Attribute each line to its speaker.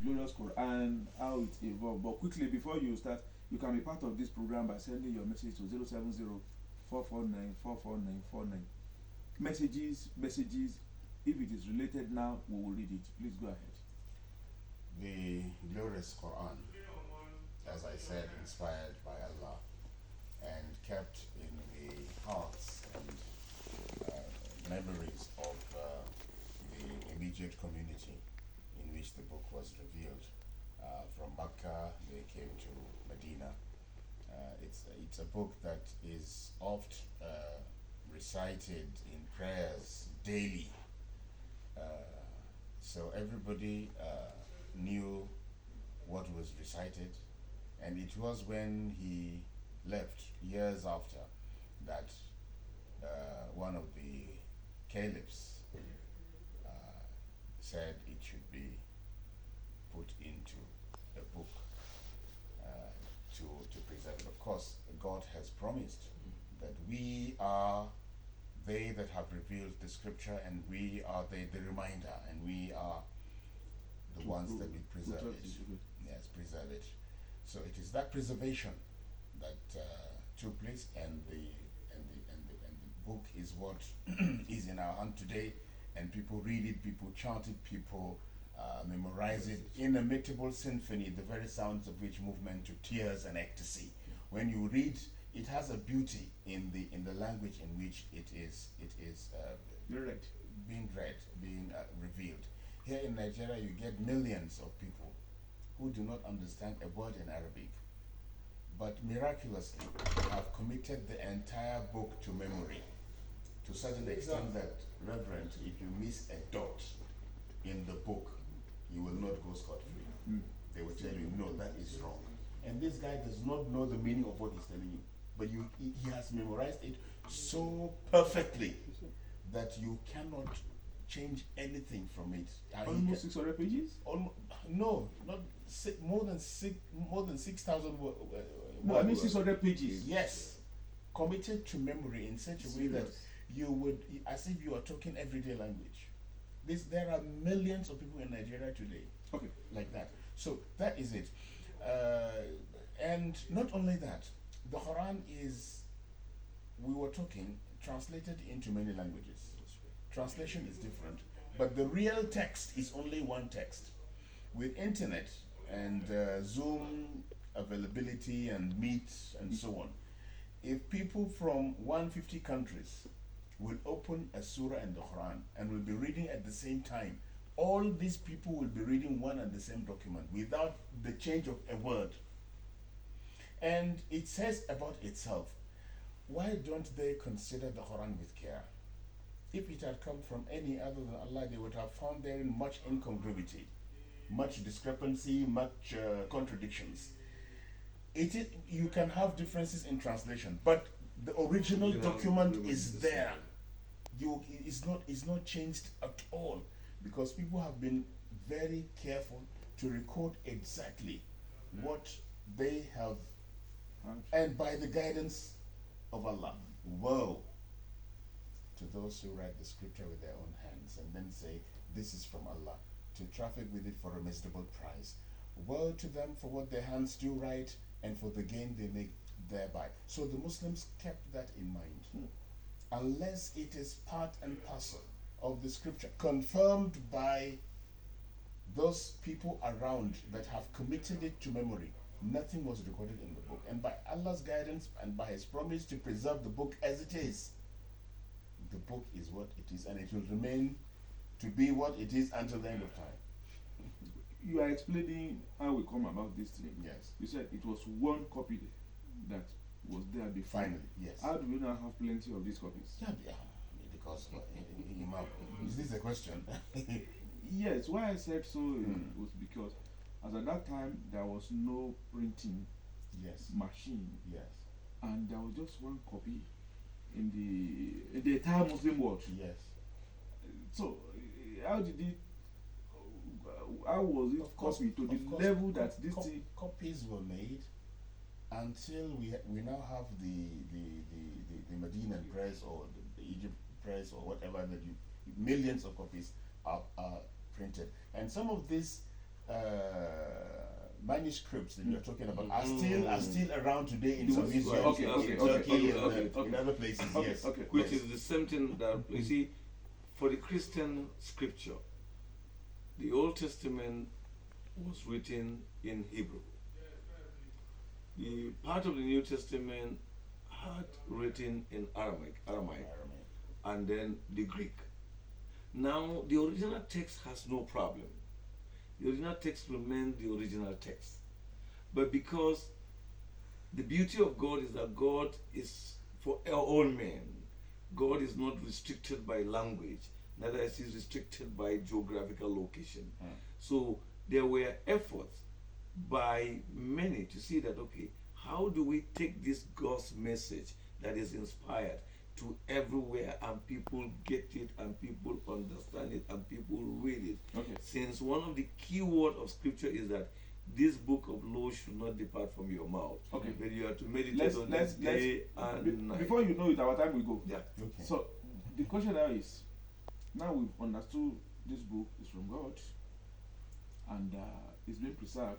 Speaker 1: glorious Quran, how it evolved. But quickly, before you start, you can be part of this program by sending your message to 070-449-44949. Messages. If it is related now, we will read it. Please go ahead.
Speaker 2: The glorious Quran, as I said, inspired by Allah and kept in the hearts and memories of the immediate community in which the book was revealed. From Makkah, they came to Medina. It's a book that is oft recited in prayers daily. So everybody knew what was recited, and it was when he left years after that one of the caliphs said it should be put into a book to preserve it. Of course, God has promised that we are they that have revealed the scripture, and we are the reminder, and we are the ones that will preserve it. Yes, preserve it. So it is that preservation that took place, and the book is what is in our hand today, and people read it, people chant it, people memorize it. Inimitable symphony, the very sounds of which movement to tears and ecstasy. When you read, it has a beauty in the language in which it is being read, being revealed. Here in Nigeria, you get millions of people who do not understand a word in Arabic, but miraculously have committed the entire book to memory, to such an extent that, Reverend, if you miss a dot in the book, you will not go scot-free. They will tell you, no, that is wrong. And this guy does not know the meaning of what he's telling you, but he has memorized it so perfectly that you cannot change anything from it.
Speaker 1: Almost 600 pages?
Speaker 2: No, not more than 6,000 words.
Speaker 1: No, I mean 600 pages.
Speaker 2: Yes, committed to memory in such a way that you would, as if you are talking everyday language. There are millions of people in Nigeria today, like that. So that is it. And not only that, the Quran is, we were talking, translated into many languages. Translation is different, but the real text is only one text. With internet and Zoom availability and Meet and so on, if people from 150 countries will open a surah in the Quran and will be reading at the same time, all these people will be reading one and the same document without the change of a word. And it says about itself, why don't they consider the Quran with care? If it had come from any other than Allah, they would have found therein much incongruity, much discrepancy, much contradictions. You can have differences in translation, but the original document is there. It's not changed at all, because people have been very careful to record exactly what they have, and by the guidance of Allah. Woe to those who write the scripture with their own hands and then say, this is from Allah, to traffic with it for a miserable price. Woe to them for what their hands do write and for the gain they make thereby. So the Muslims kept that in mind. Unless it is part and parcel of the scripture, confirmed by those people around that have committed it to memory, nothing was recorded in the book. And by Allah's guidance and by His promise to preserve the book as it is, the book is what it is, and it will remain to be what it is until the end of time.
Speaker 1: You are explaining how we come about this thing.
Speaker 2: Yes.
Speaker 1: You said it was one copy that was there before.
Speaker 2: Finally, yes.
Speaker 1: How do we now have plenty of these copies?
Speaker 2: Yeah, because is this a question?
Speaker 1: Yes, why I said so was because as at that time there was no printing machine.
Speaker 2: Yes.
Speaker 1: And there was just one copy in the entire Muslim world.
Speaker 2: Yes.
Speaker 1: So how was it copied to the level that this thing
Speaker 2: copies were made until we now have the Medinan press or the Egypt press or whatever that millions of copies are printed, and some of these manuscripts that you're talking about are still around today in some museums in
Speaker 3: Turkey
Speaker 2: and in other places. Yes,
Speaker 3: which is the same thing that you see for the Christian scripture. The Old Testament was written in Hebrew. The part of the New Testament had written in Aramaic, and then the Greek. Now, the original text has no problem. The original text remains the original text. But because the beauty of God is that God is for all men. God is not restricted by language, neither is he restricted by geographical location. So there were efforts by many to see that, okay, how do we take this God's message that is inspired to everywhere and people get it and people understand it and people read it? Since one of the key words of scripture is that this book of law should not depart from your mouth. But you have to meditate on it day and night.
Speaker 1: Before you know it, our time will go.
Speaker 3: Yeah.
Speaker 1: So the question now is, now we've understood this book is from God and it's been preserved.